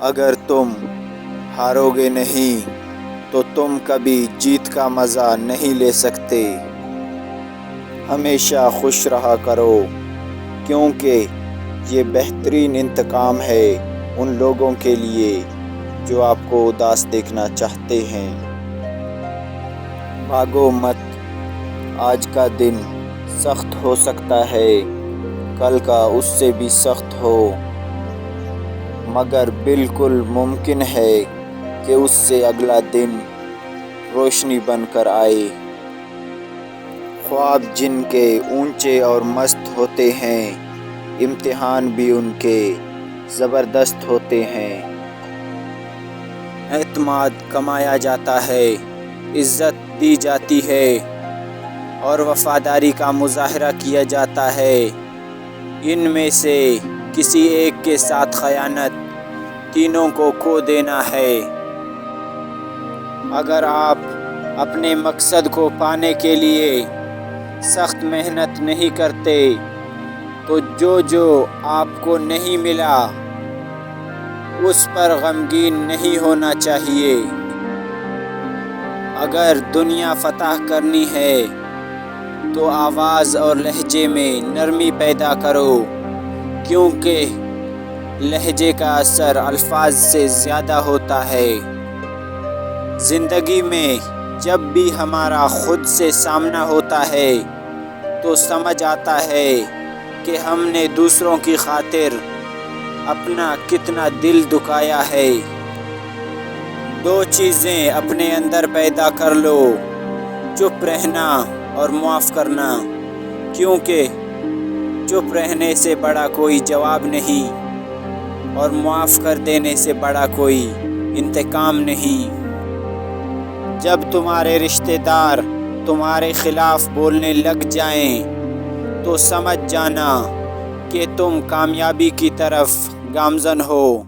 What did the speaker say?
اگر تم ہارو گے نہیں تو تم کبھی جیت کا مزہ نہیں لے سکتے۔ ہمیشہ خوش رہا کرو، کیونکہ یہ بہترین انتقام ہے ان لوگوں کے لیے جو آپ کو اداس دیکھنا چاہتے ہیں۔ بھاگو مت، آج کا دن سخت ہو سکتا ہے، کل کا اس سے بھی سخت ہو، مگر بالکل ممکن ہے کہ اس سے اگلا دن روشنی بن کر آئے۔ خواب جن کے اونچے اور مست ہوتے ہیں، امتحان بھی ان کے زبردست ہوتے ہیں۔ اعتماد کمایا جاتا ہے، عزت دی جاتی ہے اور وفاداری کا مظاہرہ کیا جاتا ہے۔ ان میں سے کسی ایک کے ساتھ خیانت تینوں کو کھو دینا ہے۔ اگر آپ اپنے مقصد کو پانے کے لیے سخت محنت نہیں کرتے تو جو آپ کو نہیں ملا اس پر غمگین نہیں ہونا چاہیے۔ اگر دنیا فتح کرنی ہے تو آواز اور لہجے میں نرمی پیدا کرو، کیونکہ لہجے کا اثر الفاظ سے زیادہ ہوتا ہے۔ زندگی میں جب بھی ہمارا خود سے سامنا ہوتا ہے تو سمجھ آتا ہے کہ ہم نے دوسروں کی خاطر اپنا کتنا دل دکھایا ہے۔ دو چیزیں اپنے اندر پیدا کر لو، چپ رہنا اور معاف کرنا، کیونکہ چپ رہنے سے بڑا کوئی جواب نہیں اور معاف کر دینے سے بڑا کوئی انتقام نہیں۔ جب تمہارے رشتہ دار تمہارے خلاف بولنے لگ جائیں تو سمجھ جانا کہ تم کامیابی کی طرف گامزن ہو۔